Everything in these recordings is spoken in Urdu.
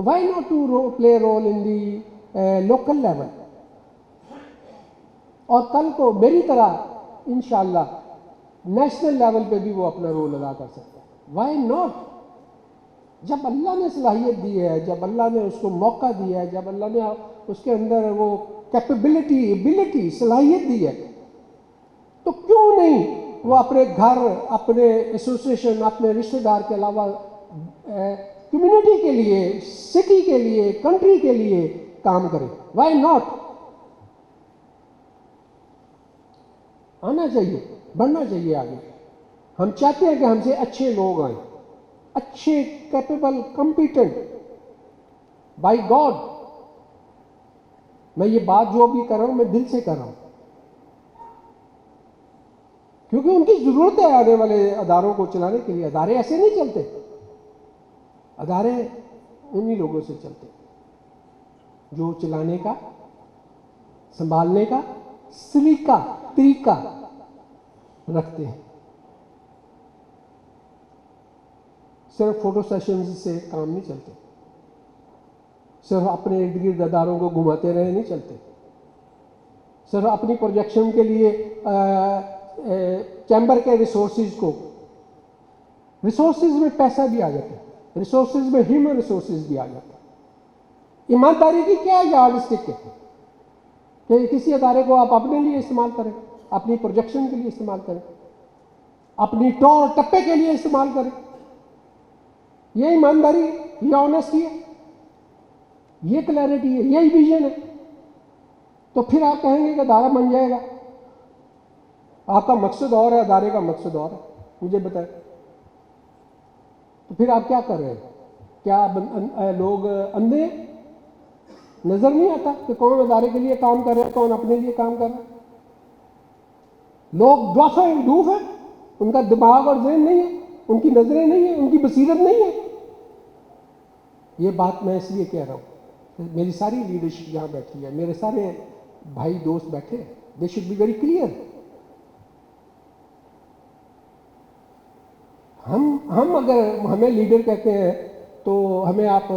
تو why not to play role in the local level. اور کل کو میری طرح انشاءاللہ نیشنل لیول پہ بھی وہ اپنا رول ادا کر سکتا ہے. Why not? جب اللہ نے صلاحیت دی ہے، جب اللہ نے اس کو موقع دیا ہے، جب اللہ نے اس کے اندر وہ ایبلٹی صلاحیت دی ہے، تو کیوں نہیں وہ اپنے گھر، اپنے ایسوسیشن، اپنے رشتہ دار کے علاوہ کمیونٹی کے لیے، سٹی کے لیے، کنٹری کے لیے کام کرے. Why not? آنا چاہیے، بڑھنا چاہیے آگے. ہم چاہتے ہیں کہ ہم سے اچھے لوگ آئیں، اچھے، کیپیبل، کمپیٹنٹ. بائی گاڈ میں یہ بات جو بھی کر رہا ہوں میں دل سے کر رہا ہوں، کیونکہ ان کی ضرورت ہے آنے والے اداروں کو چلانے کے لیے. ادارے ایسے نہیں چلتے، ادارے انہی لوگوں سے چلتے جو چلانے کا، سنبھالنے کا سلیقہ، طریقہ رکھتے ہیں. صرف فوٹو سیشنز سے کام نہیں چلتے، صرف اپنے ارد گرد اداروں کو گھماتے رہے نہیں چلتے، صرف اپنی پروجیکشن کے لیے چیمبر کے ریسورسز میں پیسہ بھی آ جاتا ہے، ریسورسز میں ہیومن ریسورسز بھی آ جاتا ہے. ایمانداری کی کیا یارڈ اسٹک ہے کہ کسی ادارے کو آپ اپنے لیے استعمال کریں، اپنی پروجیکشن کے لیے استعمال کریں، اپنی ٹور ٹپے کے لیے استعمال کریں. یہ ایمانداری، یہ آنیسٹی ہے، یہ کلیئرٹی ہے، یہی ویژن ہے. تو پھر آپ کہیں گے کہ ادارہ بن جائے گا. آپ کا مقصد اور ہے، ادارے کا مقصد اور ہے. مجھے بتائیں تو پھر آپ کیا کر رہے ہیں؟ کیا لوگ اندھے ہیں؟ نظر نہیں آتا کہ کون ادارے کے لیے کام کر رہے ہیں، کون اپنے لیے کام کر رہے ہیں؟ لوگ ڈوف ہیں، ان کا دماغ اور ذہن نہیں ہے، ان کی نظریں نہیں ہیں، ان کی بصیرت نہیں ہے. یہ بات میں اس لیے کہہ رہا ہوں، میری ساری لیڈرشپ یہاں بیٹھی ہے، میرے سارے بھائی دوست بیٹھے ہیں. They should be very clear. ہم اگر ہمیں لیڈر کہتے ہیں تو ہمیں آپ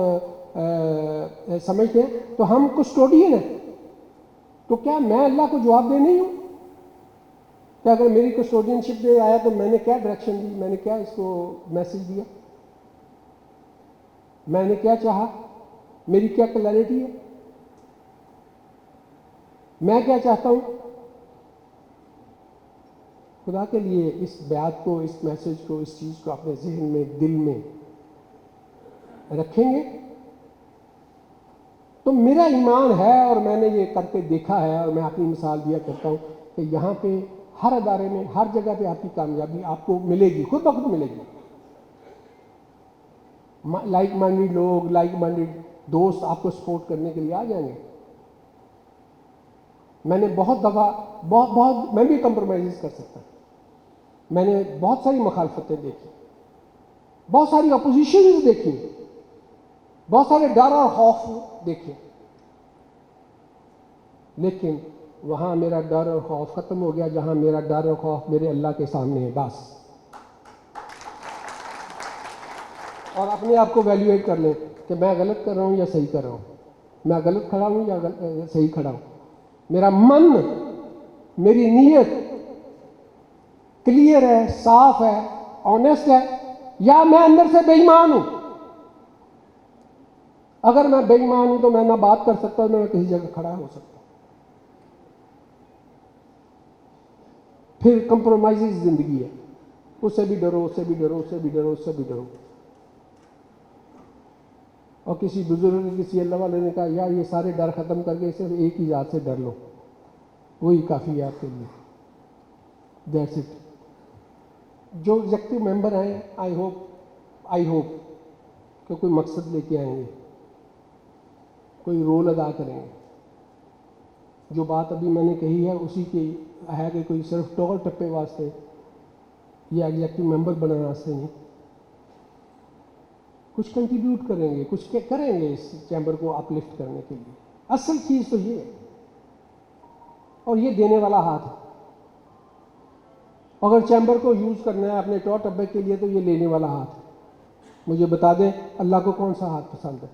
سمجھتے ہیں تو ہم کسٹوڈین ہیں. تو کیا میں اللہ کو جواب دے نہیں ہوں؟ کہ اگر میری کسٹوڈین شپ میں آیا تو میں نے کیا ڈائریکشن دی، میں نے کیا اس کو میسج دیا، میں نے کیا چاہا، میری کیا کلیئرٹی ہے، میں کیا چاہتا ہوں؟ خدا کے لیے اس بیات کو، اس میسج کو، اس چیز کو اپنے ذہن میں، دل میں رکھیں گے تو میرا ایمان ہے، اور میں نے یہ کر کے دیکھا ہے، اور میں اپنی مثال دیا کرتا ہوں کہ یہاں پہ ہر ادارے میں، ہر جگہ پہ آپ کی کامیابی آپ کو ملے گی، خود بخود ملے گی. لائک مائنڈیڈ لوگ، لائک مائنڈیڈ دوست آپ کو سپورٹ کرنے کے لیے آ جائیں گے. میں نے بہت دفعہ بہت میں بھی کمپرومائز کر سکتا ہوں. میں نے بہت ساری مخالفتیں دیکھی، بہت ساری اپوزیشنز دیکھی، بہت سارے ڈر اور خوف دیکھے، لیکن وہاں میرا ڈر اور خوف ختم ہو گیا جہاں میرا ڈر اور خوف میرے اللہ کے سامنے ہے بس. اور اپنے آپ کو ویلیویٹ کر لیں کہ میں غلط کر رہا ہوں یا صحیح کر رہا ہوں، میں غلط کھڑا ہوں یا صحیح کھڑا ہوں. میرا من، میری نیت کلیئر ہے، صاف ہے، آنیسٹ ہے، یا میں اندر سے بے ایمان ہوں. اگر میں بے ایمان ہوں تو میں نہ بات کر سکتا، نہ میں کسی جگہ کھڑا ہو سکتا. پھر کمپرومائز زندگی ہے، اس سے بھی ڈرو، اس سے بھی ڈرو، اس سے بھی ڈرو، اس سے بھی ڈرو. اور کسی بزرگ، کسی اللہ والے نے کہا یار یہ سارے ڈر ختم کر کے صرف ایک ہی ذات سے ڈر لو، وہی کافی ہے آپ کے لیے. That's it. جو ایگزیکٹو ممبر ہیں آئی ہوپ کہ کوئی مقصد لے کے آئیں گے، کوئی رول ادا کریں گے. جو بات ابھی میں نے کہی ہے اسی کی ہے کہ کوئی صرف ٹور ٹپے واسطے یا ایگزیکٹو ممبر بنانے واسطے نہیں، کچھ کنٹریبیوٹ کریں گے، کچھ کریں گے اس چیمبر کو اپ لفٹ کرنے کے لیے. اصل چیز تو یہ ہے، اور یہ دینے والا ہاتھ ہے. اگر چیمبر کو یوز کرنا ہے اپنے ٹور ٹپے کے لیے تو یہ لینے والا ہاتھ ہے. مجھے بتا دیں اللہ کو کون سا ہاتھ پسند ہے؟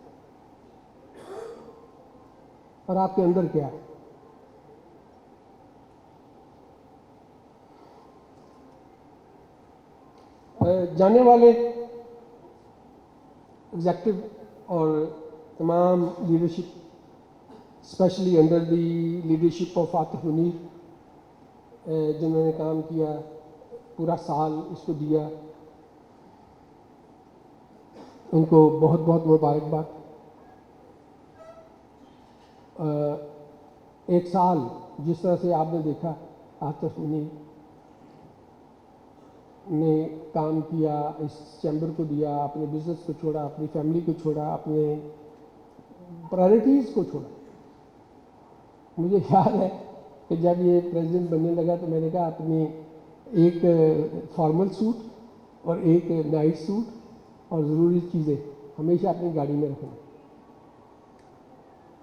اور آپ کے اندر کیا ہے. جانے والے ایگزیکٹو اور تمام leadership, especially under the leadership of Atif Munir, جنہوں نے کام کیا، پورا سال اس کو دیا، ان کو بہت بہت مبارکباد. ایک سال جس طرح سے آپ نے دیکھا عاطف منیر نے کام کیا، اس چیمبر کو دیا، اپنے بزنس کو چھوڑا، اپنی فیملی کو چھوڑا، اپنے پرائرٹیز کو چھوڑا. مجھے یاد ہے کہ جب یہ پریزیڈنٹ بننے لگا تو میں نے کہا اپنی ایک فارمل سوٹ اور ایک نائٹ سوٹ اور ضروری چیزیں ہمیشہ اپنی گاڑی میں رکھنا.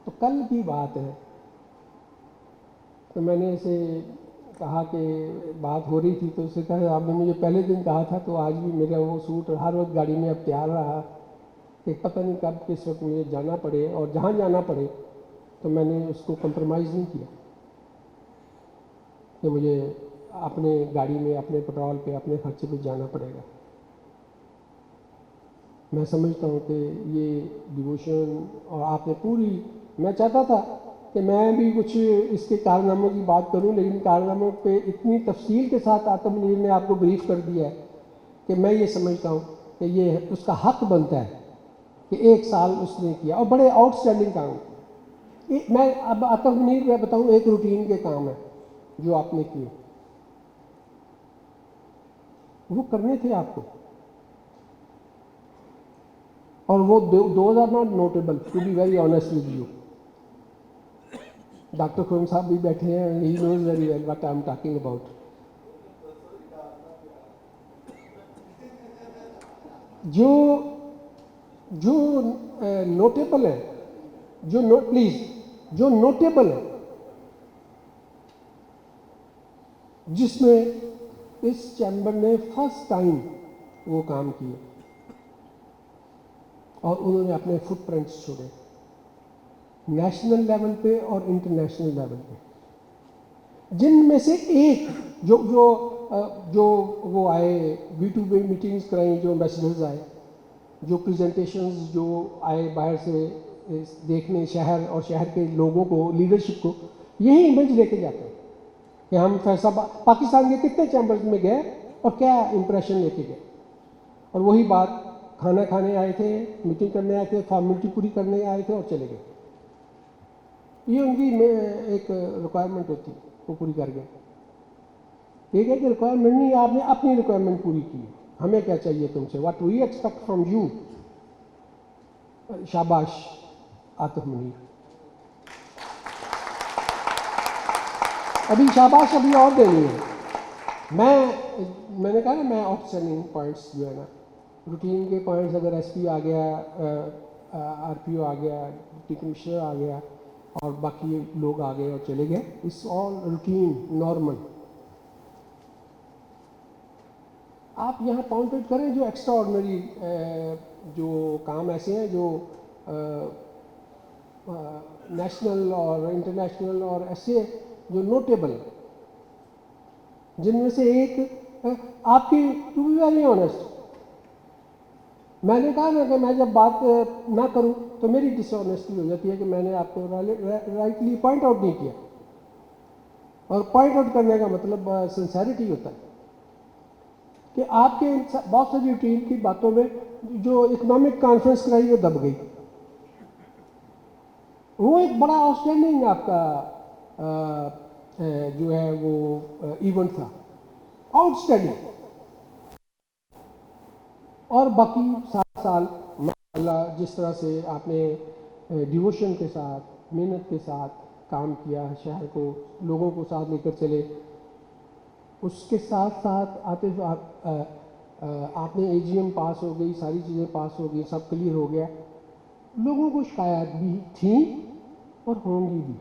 تو کل کی بات ہے، تو میں نے اسے کہا کہ بات ہو رہی تھی، تو اسے کہا آپ نے مجھے پہلے دن کہا تھا تو آج بھی میرا وہ سوٹ ہر وقت گاڑی میں اب تیار رہا کہ پتہ نہیں کب کس وقت مجھے جانا پڑے، اور جہاں جانا پڑے تو میں نے اس کو کمپرومائز نہیں کیا کہ مجھے اپنے گاڑی میں اپنے پیٹرول پہ اپنے خرچے پہ جانا پڑے گا. میں سمجھتا ہوں کہ یہ ڈیووشن، اور آپ نے پوری، میں چاہتا تھا کہ میں بھی کچھ اس کے کارناموں کی بات کروں، لیکن کارناموں پہ اتنی تفصیل کے ساتھ عاطف منیر نے آپ کو بریف کر دیا ہے کہ میں یہ سمجھتا ہوں کہ یہ اس کا حق بنتا ہے کہ ایک سال اس نے کیا اور بڑے آؤٹ اسٹینڈنگ کام. میں اب عاطف منیر میں بتاؤں ایک روٹین کے کام ہے جو آپ نے کیے، وہ کرنے تھے آپ کو، اور وہ those are not notable to be very honest with you. Doctor Khurram sahab بھی بیٹھے ہیں، he knows very well what I am talking about. جو نوٹیبل ہے، پلیز جو نوٹیبل ہے، جس میں اس چیمبر نے فرسٹ ٹائم وہ کام کیے اور انہوں نے اپنے فٹ پرنٹس چھوڑے نیشنل لیول پہ اور انٹرنیشنل لیول پہ، جن میں سے ایک جو وہ آئے B2B میٹنگز کرائیں، جو ایمبیسڈرز آئے، جو پریزنٹیشنز جو آئے باہر سے دیکھنے شہر اور شہر کے لوگوں کو، لیڈرشپ کو یہی امیج لے کے جاتے ہیں کہ ہم فیصلہ پاکستان کے کتنے چیمبرز میں گئے اور کیا امپریشن لے کے گئے. اور وہی بات، کھانا کھانے آئے تھے، میٹنگ کرنے آئے تھے، فارمیلٹی پوری کرنے آئے تھے اور چلے گئے. یہ ان کی ایک ریکوائرمنٹ ہوتی ہے، وہ پوری کر گئے. ٹھیک ہے کہ ریکوائرمنٹ نہیں، آپ نے اپنی ریکوائرمنٹ پوری کی. ہمیں کیا چاہیے تم سے، what we expect from you. شاباش عاطف منیر. ابھی شاباش ابھی اور دینی ہے. میں نے کہا نا، میں آؤٹ اسٹینڈنگ پوائنٹس جو ہے نا، روٹین کے پوائنٹس، اگر ایس پی آ گیا، RPO آ گیا، ڈپٹی کمشنر آ گیا اور باقی لوگ آ گئے اور چلے گئے، اٹس آل روٹین نارمل. آپ یہاں پوائنٹ آؤٹ کریں جو ایکسٹرا آرڈنری جو کام ایسے ہیں جو نیشنل اور انٹرنیشنل اور ایسے جو نوٹیبل، جن میں سے ایک آپ کی، ٹو بی ویری آنیسٹ، میں نے کہا نا کہ میں جب بات نہ کروں تو میری ڈس آنیسٹی ہو جاتی ہے کہ میں نے آپ کو رائٹلی پوائنٹ آؤٹ نہیں کیا. اور پوائنٹ آؤٹ کرنے کا مطلب سنسیریٹی ہوتا ہے کہ آپ کے بہت ساری روٹین کی باتوں میں جو اکنامک کانفرنس کرائی وہ دب گئی. وہ ایک بڑا آؤٹ اسٹینڈنگ آپ کا جو ہے وہ ایونٹ تھا، آؤٹ اسٹینڈنگ. اور باقی 7 سال ماشاءاللہ جس طرح سے آپ نے ڈیووشن کے ساتھ، محنت کے ساتھ کام کیا، شہر کو، لوگوں کو ساتھ لے کر چلے، اس کے ساتھ ساتھ آتے آپ نے AGM پاس ہو گئی، ساری چیزیں پاس ہو گئی، سب کلیئر ہو گیا. لوگوں کو شکایات بھی تھیں اور ہوں گی بھی.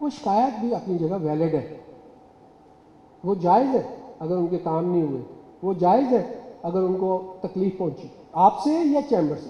وہ شکایت بھی اپنی جگہ ویلڈ ہے، وہ جائز ہے اگر ان کے کام نہیں ہوئے، وہ جائز ہے اگر ان کو تکلیف پہنچی آپ سے یا چیمبر سے.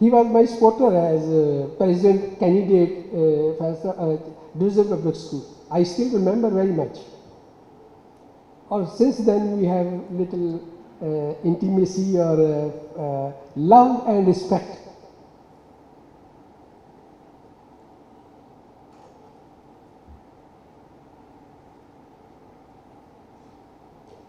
He was my supporter as president candidate for Division Public School. I still remember very much. Or since then we have little intimacy or love and respect.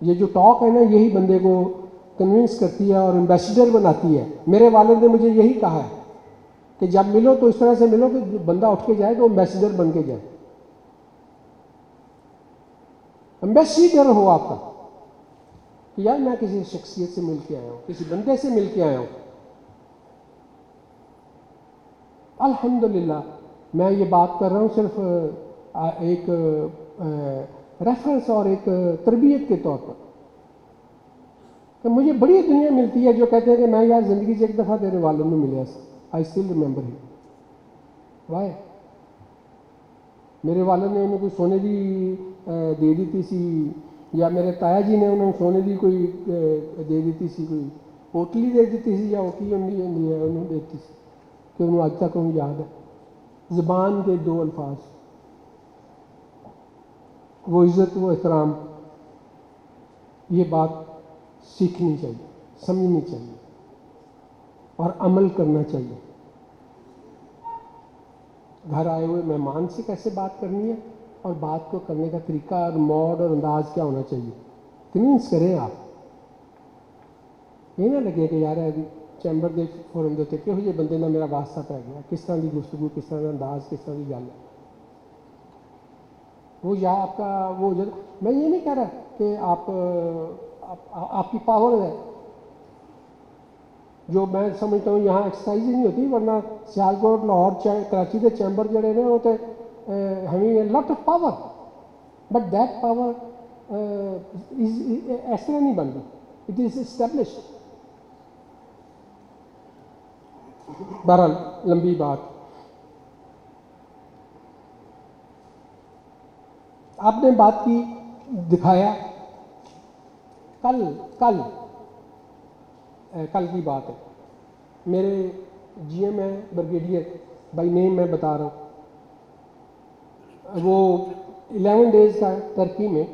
یہ جو ٹاک ہے نا یہی بندے کو کنونس کرتی ہے اور ایمبیسڈر بناتی ہے. میرے والد نے مجھے یہی کہا ہے کہ جب ملو تو اس طرح سے ملو کہ بندہ اٹھ کے جائے تو ایمبیسڈر بن کے جائے. ایمبیسڈر ہو آپ کا کہ یار میں کسی شخصیت سے مل کے آیا ہوں, کسی بندے سے مل کے آیا ہوں. الحمدللہ میں یہ بات کر رہا ہوں صرف ایک ریفرنس اور ایک تربیت کے طور پر کہ مجھے بڑی دنیا ملتی ہے جو کہتے ہیں کہ میں یار زندگی سے ایک دفعہ تیرے والد میں ملیا. I still remember he why. میرے والد نے انہیں کوئی سونے دی دے دیتی سی, یا میرے تایا جی نے انہوں سونے دی کوئی دے دیتی سی, کوئی پوٹلی دے دیتی سی, یا اوکی انہوں دیتی سی کہ انہوں آج تک انہوں یاد ہے. زبان کے 2 الفاظ, وہ عزت و احترام, یہ بات سیکھنی چاہیے, سمجھنی چاہیے اور عمل کرنا چاہیے. گھر آئے ہوئے مہمان سے کیسے بات کرنی ہے اور بات کو کرنے کا طریقہ اور موڈ اور انداز کیا ہونا چاہیے, کنوینس کریں آپ. یہ نہ لگے کہ یار چیمبر کے فورم کے اتنے کہو جہے بندے نہ میرا واسطہ پی گیا, کس طرح کی گفتگو, کس طرح کا انداز, کس طرح کی گل ہے. وہ یا آپ کا وہ میں یہ نہیں کہہ رہا کہ آپ کی پاور ہے جو میں سمجھتا ہوں یہاں ایکسرسائز ہی نہیں ہوتی, ورنہ سیالکوٹ, لاہور, کراچی کے چیمبر جڑے نے وہ تو ہمیں lot of power, but that power اس طرح نہیں بنتی, اٹ از اسٹیبلشڈ. بہرحال لمبی بات. آپ نے بات کی, دکھایا. کل کی بات ہے, میرے جی ایم ہے بریگیڈیئر, بائی نیم میں بتا رہا ہوں, وہ 11 days کا ترکی میں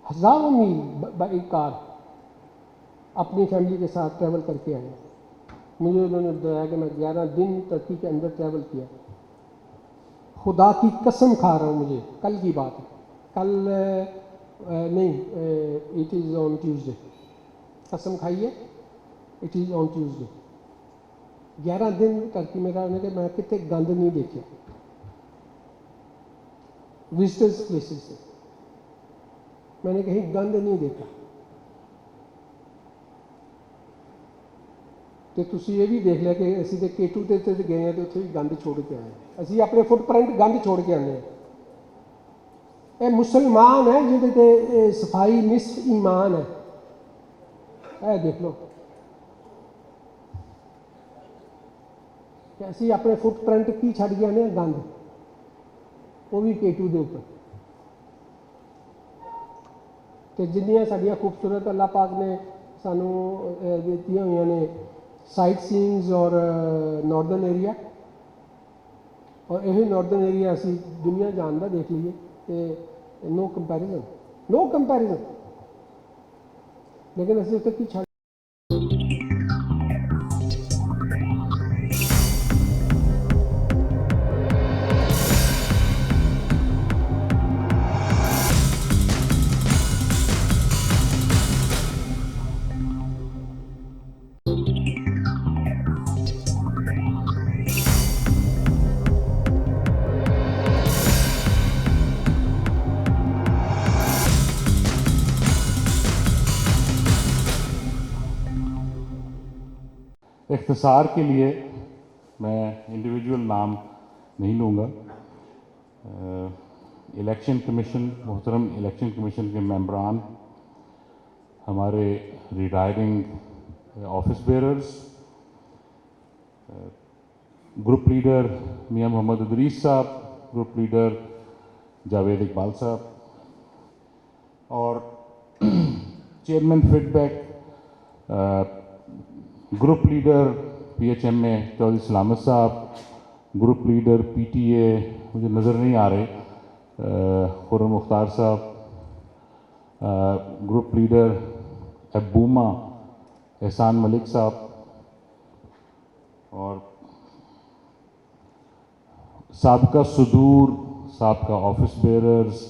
ہزاروں میل بائی کار اپنی فیملی کے ساتھ ٹریول کر کے آئے. مجھے انہوں نے بتایا کہ میں 11 دن ترکی کے اندر ٹریول کیا. خدا کی قسم کھا رہا ہوں, مجھے کل کی بات ہے, کل نہیں, اٹ از آن ٹیوزڈے, قسم کھائیے اٹ از آن ٹیوزڈے. 11 دن ترکی میں رہنے کے میں کتنے گند نہیں دیکھے وزٹرز پلیسز سے, میں نے کہیں گند نہیں دیکھا. تو تسی یہ بھی دیکھ لیا کہ اسی تو کیٹو تے گئے ہیں تو اتنے بھی گند چھوڑ کے آئے ہیں, اسی اپنے فٹ پرنٹ گند چھوڑ کے آنے ہیں. یہ مسلمان ہے جہاں صفائی نصف ایمان ہے, اے دیکھ لو کہ اسی اپنے فٹ پرنٹ کی چھڑ گیا نے گند, وہ بھی کیٹو دے اوپر. کہ جنیاں ساڈیاں خوبصورت اللہ پاک نے سانوں دیتی ہوئی نے سائٹ سینگز اور ناردرن ایریا, اور یہی ناردرن ایریا اسی دنیا جان دا دیکھ لیے کہ نو کمپیریزن, لیکن اسی اتنے کی چھڑ. اختصار کے لیے میں انڈیویجول نام نہیں لوں گا. الیکشن کمیشن, محترم الیکشن کمیشن کے ممبران, ہمارے retiring office bearers, group leader میاں محمد ادریس صاحب, گروپ لیڈر جاوید اقبال صاحب, اور chairman feedback group leader P H M A Chaudhry Salamat sahab, group leader P T A مجھے نظر نہیں آ رہے, خرم مختار صاحب, گروپ لیڈر ابوما احسان ملک صاحب, اور سابقہ صدور, سابقہ آفس بیئررز,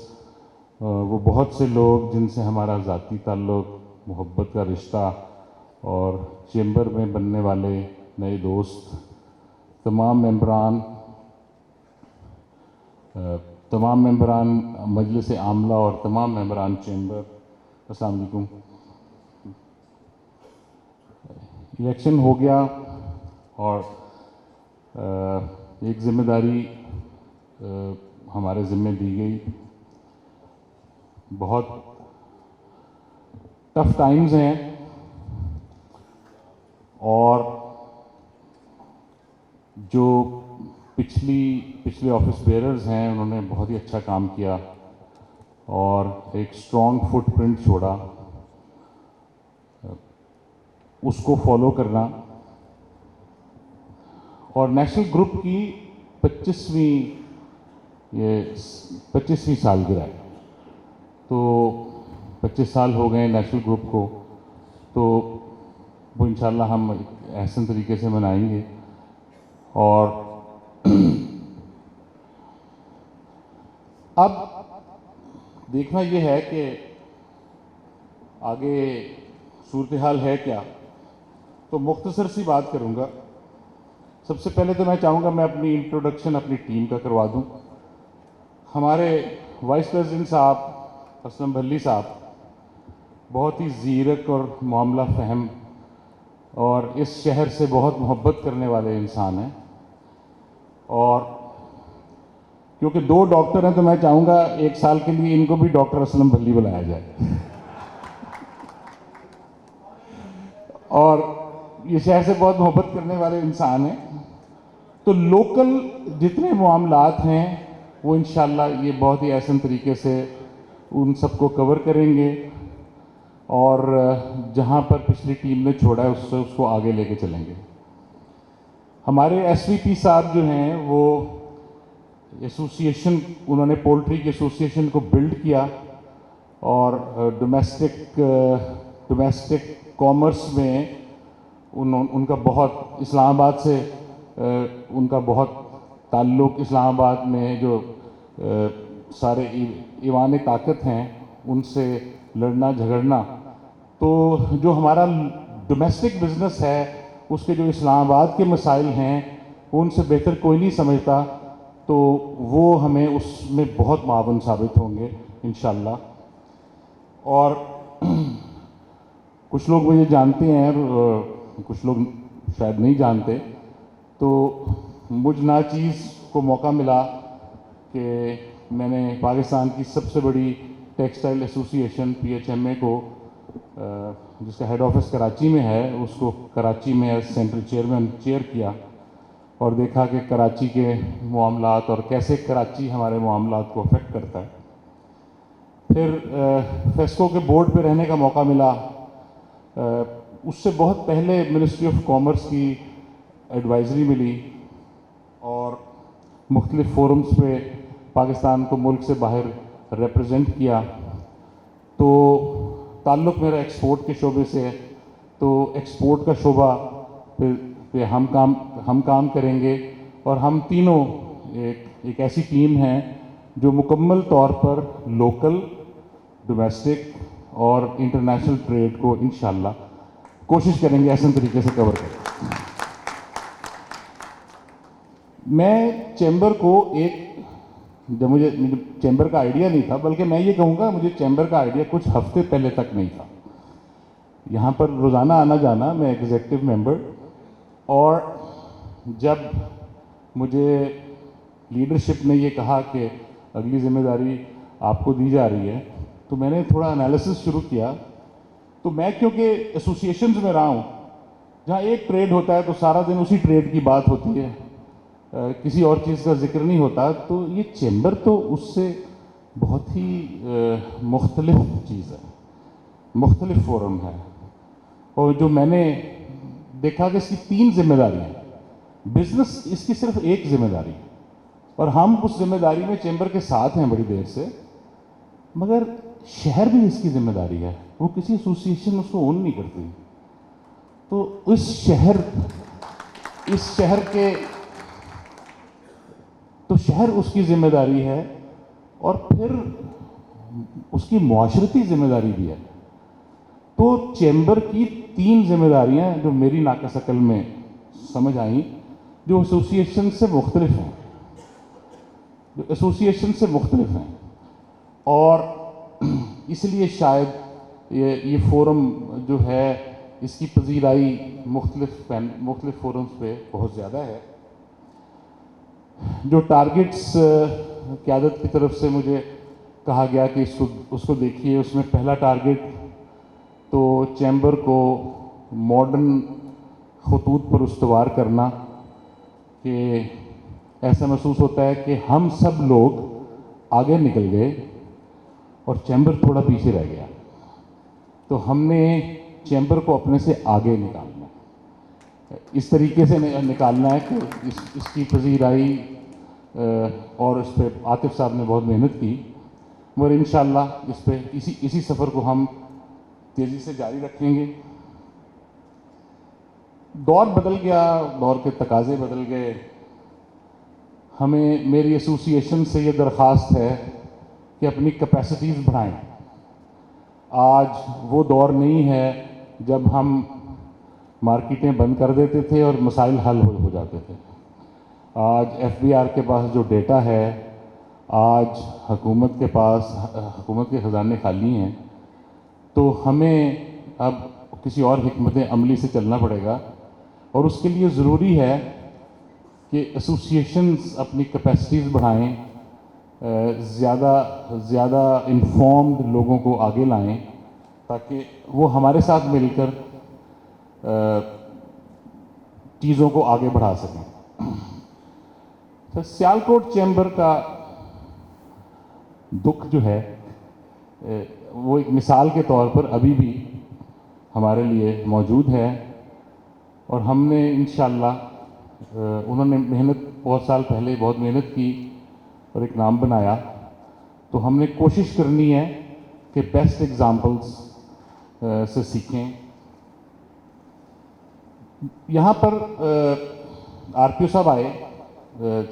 وہ بہت سے لوگ جن سے ہمارا ذاتی تعلق، محبت کا رشتہ اور چیمبر میں بننے والے نئے دوست، تمام ممبران مجلس عاملہ اور تمام ممبران چیمبر، السلام علیکم۔ الیکشن ہو گیا اور ایک ذمہ داری ہمارے ذمہ دی گئی۔ بہت ٹف ٹائمز ہیں اور جو پچھلے آفس بیئررز ہیں انہوں نے بہت ہی اچھا کام کیا اور ایک اسٹرانگ فٹ پرنٹ چھوڑا، اس کو فالو کرنا۔ اور نیشنل گروپ کی 25ویں سالگرہ ہے، تو 25 سال ہو گئے نیشنل گروپ کو، تو وہ انشاءاللہ ہم احسن طریقے سے منائیں گے۔ اور اب دیکھنا یہ ہے کہ آگے صورتحال ہے کیا، تو مختصر سی بات کروں گا۔ سب سے پہلے تو میں چاہوں گا میں اپنی انٹروڈکشن اپنی ٹیم کا کروا دوں۔ ہمارے وائس پریزیڈنٹ صاحب اسلم بھلی صاحب بہت ہی زیرک اور معاملہ فہم اور اس شہر سے بہت محبت کرنے والے انسان ہیں، اور کیونکہ 2 ڈاکٹر ہیں تو میں چاہوں گا 1 سال کے لیے ان کو بھی ڈاکٹر اسلم بھلی بلایا جائے۔ اور یہ شہر سے بہت محبت کرنے والے انسان ہیں، تو لوکل جتنے معاملات ہیں وہ انشاءاللہ یہ بہت ہی احسن طریقے سے ان سب کو کور کریں گے، اور جہاں پر پچھلی ٹیم نے چھوڑا ہے اس کو آگے لے کے چلیں گے۔ ہمارے ایس وی پی صاحب جو ہیں وہ ایسوسیشن، انہوں نے پولٹری کی ایسوسیشن کو بلڈ کیا، اور ڈومیسٹک کامرس میں ان کا بہت اسلام آباد سے ان کا بہت تعلق، اسلام آباد میں جو سارے ایوان طاقت ہیں ان سے لڑنا جھگڑنا، تو جو ہمارا ڈومیسٹک بزنس ہے اس کے جو اسلام آباد کے مسائل ہیں وہ ان سے بہتر کوئی نہیں سمجھتا، تو وہ ہمیں اس میں بہت معاون ثابت ہوں گے انشاءاللہ۔ اور کچھ لوگ مجھے جانتے ہیں اور کچھ لوگ شاید نہیں جانتے، تو مجھ ناچیز کو موقع ملا کہ میں نے پاکستان کی سب سے بڑی ٹیکسٹائل ایسوسیشن PHMA کو، جس کا ہیڈ آفس کراچی میں ہے، اس کو کراچی میں سینٹرل چیئرمین چیئر کیا، اور دیکھا کہ کراچی کے معاملات اور کیسے کراچی ہمارے معاملات کو افیکٹ کرتا ہے۔ پھر فیسکو کے بورڈ پہ رہنے کا موقع ملا، اس سے بہت پہلے منسٹری آف کامرس کی ایڈوائزری ملی، اور مختلف فورمز پہ پاکستان کو ملک سے باہر ریپرزینٹ کیا۔ تو تعلق میرا ایکسپورٹ کے شعبے سے ہے، تو ایکسپورٹ کا شعبہ پہ ہم کام کریں گے، اور ہم تینوں ایک ایسی ٹیم ہیں جو مکمل طور پر لوکل، ڈومیسٹک اور انٹرنیشنل ٹریڈ کو انشاءاللہ کوشش کریں گے احسن طریقے سے کور کریں۔ میں چیمبر کو جب مجھے چیمبر کا آئیڈیا نہیں تھا، بلکہ میں یہ کہوں گا مجھے چیمبر کا آئیڈیا کچھ ہفتے پہلے تک نہیں تھا۔ یہاں پر روزانہ آنا جانا، میں ایگزیکٹو ممبر، اور جب مجھے لیڈرشپ نے یہ کہا کہ اگلی ذمہ داری آپ کو دی جا رہی ہے، تو میں نے تھوڑا انالیسس شروع کیا۔ تو میں کیونکہ ایسوسیشنز میں رہا ہوں جہاں ایک ٹریڈ ہوتا ہے تو سارا دن اسی ٹریڈ کی بات ہوتی ہے، کسی اور چیز کا ذکر نہیں ہوتا، تو یہ چیمبر تو اس سے بہت ہی مختلف چیز ہے، مختلف فورم ہے، اور جو میں نے دیکھا کہ اس کی 3 ذمہ داریاں ہیں۔ بزنس اس کی صرف ایک ذمہ داری ہے، اور ہم اس ذمہ داری میں چیمبر کے ساتھ ہیں بڑی دیر سے، مگر شہر بھی اس کی ذمہ داری ہے، وہ کسی ایسوسیشن اس کو اون نہیں کرتی، تو اس شہر کے تو شہر اس کی ذمہ داری ہے، اور پھر اس کی معاشرتی ذمہ داری بھی ہے. تو چیمبر کی 3 ذمہ داریاں جو میری ناقص عقل میں سمجھ آئیں جو ایسوسیشن سے مختلف ہیں, اور اس لیے شاید یہ فورم جو ہے اس کی پذیرائی مختلف فورمز پہ بہت زیادہ ہے. جو ٹارگٹس قیادت کی طرف سے مجھے کہا گیا کہ اس کو دیکھیے, اس میں پہلا ٹارگٹ تو چیمبر کو ماڈرن خطوط پر استوار کرنا, کہ ایسا محسوس ہوتا ہے کہ ہم سب لوگ آگے نکل گئے اور چیمبر تھوڑا پیچھے رہ گیا. تو ہم نے چیمبر کو اپنے سے آگے نکالنا ہے, اس طریقے سے نکالنا ہے کہ اس کی پذیرائی, اور اس پہ عاطف صاحب نے بہت محنت کی, مگر انشاءاللہ اس پہ اسی سفر کو ہم تیزی سے جاری رکھیں گے. دور بدل گیا, دور کے تقاضے بدل گئے. ہمیں میری ایسوسیشن سے یہ درخواست ہے کہ اپنی کیپیسٹیز بڑھائیں. آج وہ دور نہیں ہے جب ہم مارکیٹیں بند کر دیتے تھے اور مسائل حل ہو جاتے تھے. آج FBR کے پاس جو ڈیٹا ہے, آج حکومت کے خزانے خالی ہیں. تو ہمیں اب کسی اور حکمت عملی سے چلنا پڑے گا, اور اس کے لیے ضروری ہے کہ ایسوسیشنز اپنی کیپیسٹیز بڑھائیں, زیادہ انفارمڈ لوگوں کو آگے لائیں تاکہ وہ ہمارے ساتھ مل کر چیزوں کو آگے بڑھا سکیں. سیالکوٹ چیمبر کا دکھ جو ہے وہ ایک مثال کے طور پر ابھی بھی ہمارے لیے موجود ہے, اور ہم نے انشاءاللہ انہوں نے بہت سال پہلے بہت محنت کی اور ایک نام بنایا, تو ہم نے کوشش کرنی ہے کہ بیسٹ ایگزامپلس سے سیکھیں. یہاں پر RPO صاحب آئے,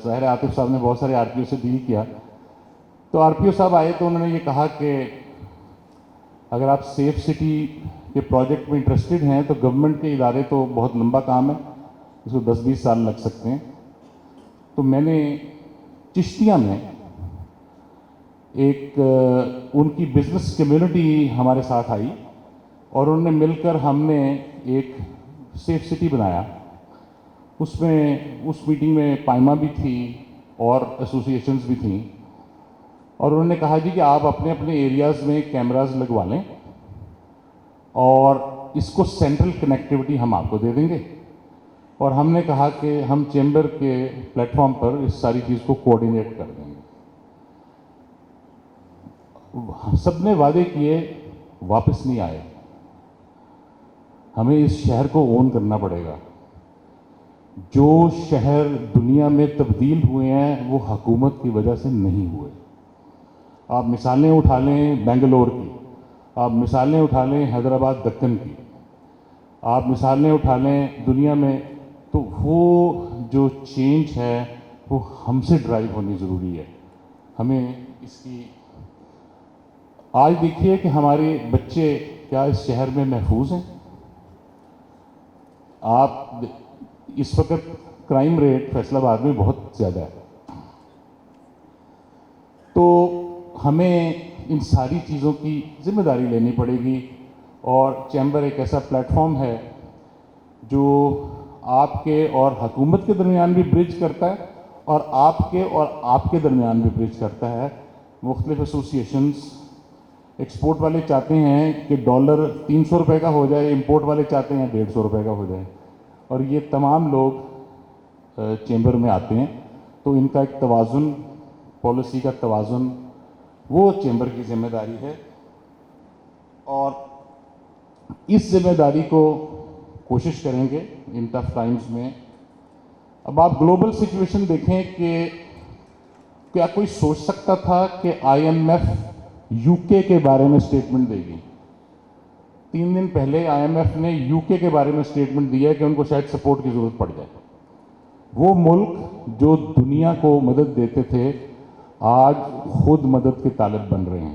ظاہر عاطف صاحب نے بہت سارے RPO سے ڈیل کیا, تو RPO صاحب آئے تو انہوں نے یہ کہا کہ اگر آپ سیف سٹی کے پروجیکٹ میں انٹرسٹڈ ہیں تو گورنمنٹ کے ادارے تو بہت لمبا کام ہے, اس کو 10-20 سال لگ سکتے ہیں. تو میں نے چشتیاں میں ایک ان کی بزنس کمیونٹی ہمارے ساتھ آئی, اور انہوں نے مل کر ہم نے ایک سیف سٹی بنایا. اس میٹنگ میں پائما بھی تھی اور ایسوسیشنز بھی تھیں, اور انہوں نے کہا جی کہ آپ اپنے ایریاز میں کیمراز لگوا لیں اور اس کو سینٹرل کنیکٹیوٹی ہم آپ کو دے دیں گے. اور ہم نے کہا کہ ہم چیمبر کے پلیٹ فارم پر اس ساری چیز کو کوآرڈینیٹ کر دیں گے. سب نے وعدے کیے, واپس نہیں آئے. ہمیں اس شہر کو اون کرنا پڑے گا. جو شہر دنیا میں تبدیل ہوئے ہیں وہ حکومت کی وجہ سے نہیں ہوئے. آپ مثالیں اٹھا لیں بنگلور کی, آپ مثالیں اٹھا لیں حیدرآباد دکن کی, آپ مثالیں اٹھا لیں دنیا میں, تو وہ جو چینج ہے وہ ہم سے ڈرائیو ہونی ضروری ہے. ہمیں اس کی آج دیکھیے کہ ہمارے بچے کیا اس شہر میں محفوظ ہیں. آپ اس وقت کرائم ریٹ فیصل آباد میں بہت زیادہ ہے. تو ہمیں ان ساری چیزوں کی ذمہ داری لینی پڑے گی, اور چیمبر ایک ایسا پلیٹ فارم ہے جو آپ کے اور حکومت کے درمیان بھی برج کرتا ہے, اور آپ کے درمیان بھی برج کرتا ہے. مختلف ایسوسیشنز, ایکسپورٹ والے چاہتے ہیں کہ ڈالر 300 روپے کا ہو جائے, امپورٹ والے چاہتے ہیں 150 روپے کا ہو جائے, اور یہ تمام لوگ چیمبر میں آتے ہیں. تو ان کا ایک توازن, پالیسی کا توازن, وہ چیمبر کی ذمہ داری ہے, اور اس ذمہ داری کو کوشش کریں گے ان ٹف ٹائمز میں. اب آپ گلوبل سچویشن دیکھیں کہ کیا کوئی سوچ سکتا تھا کہ IMF UK کے بارے میں اسٹیٹمنٹ دے گی. 3 دن پہلے IMF نے UK کے بارے میں اسٹیٹمنٹ دیا کہ ان کو شاید سپورٹ کی ضرورت پڑ جائے. وہ ملک جو دنیا کو مدد دیتے تھے آج خود مدد کے طالب بن رہے ہیں.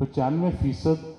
95%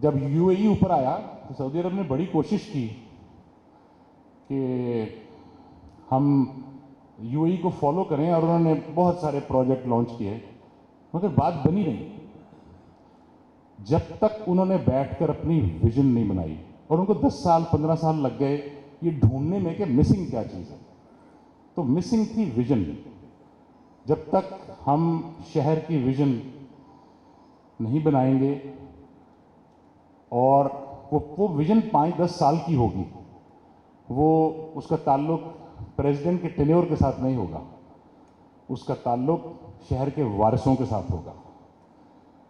جب UAE اوپر آیا تو سعودی عرب نے بڑی کوشش کی کہ ہم UAE کو فالو کریں، اور انہوں نے بہت سارے پروجیکٹ لانچ کیے، مگر بات بنی نہیں جب تک انہوں نے بیٹھ کر اپنی ویژن نہیں بنائی. اور ان کو 10 سال 15 سال لگ گئے یہ ڈھونڈنے میں کہ مسنگ کیا چیز ہے. تو مسنگ تھی ویژن. جب تک ہم شہر کی ویژن نہیں بنائیں گے اور وہ ویژن 5-10 سال کی ہوگی، وہ اس کا تعلق پریزیڈنٹ کے ٹینیور کے ساتھ نہیں ہوگا، اس کا تعلق شہر کے وارثوں کے ساتھ ہوگا.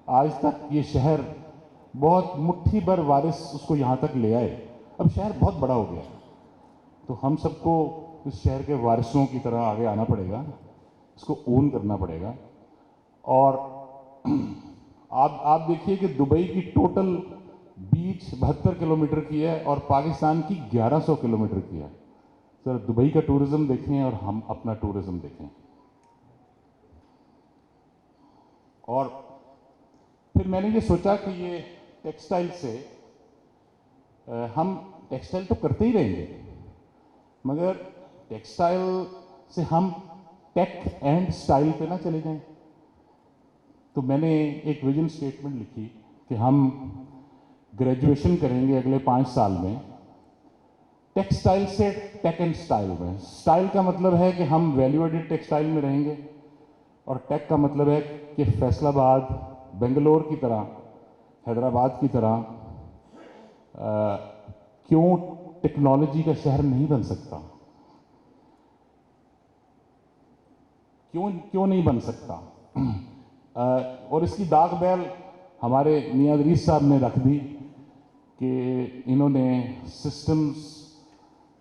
آج تک یہ شہر بہت مٹھی بھر وارث اس کو یہاں تک لے آئے. اب شہر بہت بڑا ہو گیا، تو ہم سب کو اس شہر کے وارثوں کی طرح آگے آنا پڑے گا، اس کو اون کرنا پڑے گا. اور آپ دیکھیے کہ دبئی کی ٹوٹل بیچ 72 کلومیٹر کی ہے اور پاکستان کی 1100 کلومیٹر کی ہے. سر دبئی کا ٹورزم دیکھیں اور ہم اپنا ٹورزم دیکھیں. اور پھر میں نے یہ سوچا کہ یہ ٹیکسٹائل سے ہم ٹیکسٹائل تو کرتے ہی رہیں گے، مگر ٹیکسٹائل سے ہم ٹیک اینڈ سٹائل پہ نہ چلے جائیں. تو میں نے ایک ویژن سٹیٹمنٹ لکھی کہ ہم گریجویشن کریں گے اگلے 5 سال میں ٹیکسٹائل سے ٹیک اینڈ سٹائل میں. سٹائل کا مطلب ہے کہ ہم ویلیو ایڈڈ ٹیکسٹائل میں رہیں گے، اور ٹیک کا مطلب ہے کہ فیصل آباد بنگلور کی طرح، حیدرآباد کی طرح کیوں ٹیکنالوجی کا شہر نہیں بن سکتا؟ کیوں نہیں بن سکتا؟ اور اس کی داغ بیل ہمارے میاں ادریس صاحب نے رکھ دی کہ انہوں نے سسٹمز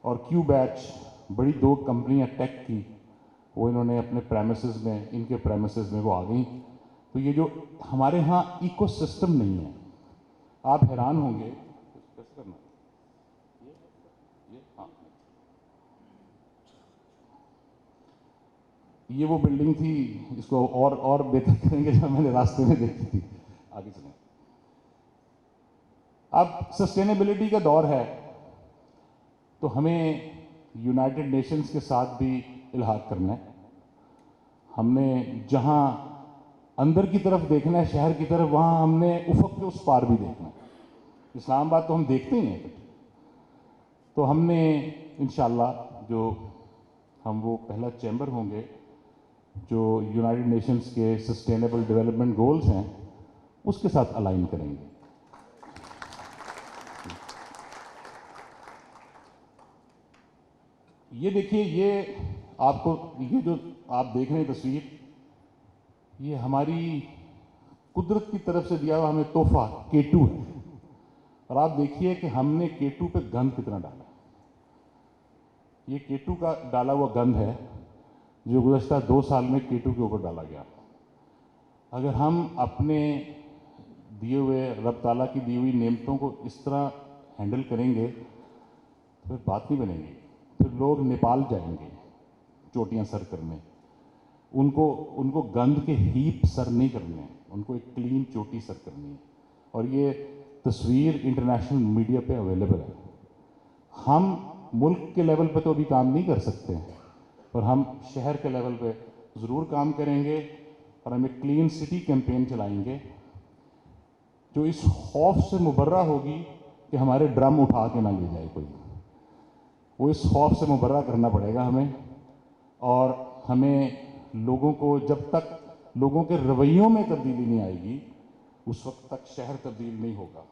اور کیو بیچ بڑی 2 کمپنیاں ٹیک کی، وہ انہوں نے اپنے پریمیسز میں، ان کے پریمیسز میں وہ آ گئیں. تو یہ جو ہمارے ہاں ایکو سسٹم نہیں ہے، آپ حیران ہوں گے. یہ وہ بلڈنگ تھی، اس کو اور بہتر کریں گے جو میں نے راستے میں دیکھی تھی. آگے چلیں. اب سسٹینیبلٹی کا دور ہے، تو ہمیں یونائٹڈ نیشنز کے ساتھ بھی الحاق کرنا ہے. ہم نے جہاں اندر کی طرف دیکھنا ہے شہر کی طرف، وہاں ہم نے افق کے اس پار بھی دیکھنا ہے. اسلام آباد تو ہم دیکھتے ہی ہیں، تو ہم نے انشاءاللہ جو ہم وہ پہلا چیمبر ہوں گے جو یونائٹڈ نیشنز کے سسٹینیبل ڈیولپمنٹ گولز ہیں اس کے ساتھ الائن کریں گے. یہ دیکھیے، یہ آپ کو یہ جو آپ دیکھ رہے ہیں تصویر، یہ ہماری قدرت کی طرف سے دیا ہوا ہمیں تحفہ K2 ہے. اور آپ دیکھیے کہ ہم نے K2 پہ گند کتنا ڈالا. یہ K2 کا ڈالا ہوا گند ہے جو گزشتہ 2 سال میں K2 کے اوپر ڈالا گیا. اگر ہم اپنے دیے ہوئے رب تعالیٰ کی دی ہوئی نعمتوں کو اس طرح ہینڈل کریں گے تو پھر بات نہیں بنے گی. پھر لوگ نیپال جائیں گے چوٹیاں سر کرنے. ان کو گند کے ہیپ سر نہیں کرنے ہیں، ان کو ایک کلین چوٹی سر کرنی ہے. اور یہ تصویر انٹرنیشنل میڈیا پہ اویلیبل ہے. ہم ملک کے لیول پہ تو ابھی کام نہیں کر سکتے ہیں، پر ہم شہر کے لیول پہ ضرور کام کریں گے. اور ہم ایک کلین سٹی کیمپین چلائیں گے جو اس خوف سے مبرہ ہوگی کہ ہمارے ڈرم اٹھا کے نہ لے جائے کوئی. وہ اس خوف سے مبرہ کرنا پڑے گا ہمیں. اور ہمیں لوگوں کو، جب تک لوگوں کے رویوں میں تبدیلی نہیں آئے گی اس وقت تک شہر تبدیل نہیں ہوگا.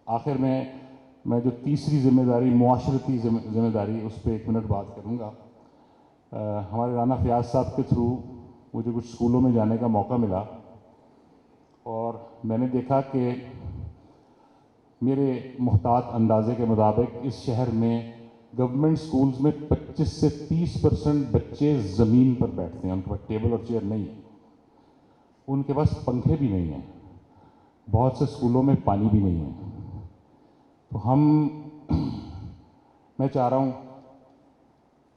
آخر میں جو تیسری ذمہ داری، معاشرتی ذمہ داری، اس پہ 1 منٹ بات کروں گا. ہمارے رانا فیاض صاحب کے تھرو مجھے کچھ اسکولوں میں جانے کا موقع ملا، اور میں نے دیکھا کہ میرے محتاط اندازے کے مطابق اس شہر میں گورنمنٹ سکولز میں 25 سے 30% بچے زمین پر بیٹھتے ہیں. ان کے پاس ٹیبل اور چیئر نہیں ہے، ان کے پاس پنکھے بھی نہیں ہیں، بہت سے اسکولوں میں پانی بھی نہیں ہے. تو میں چاہ رہا ہوں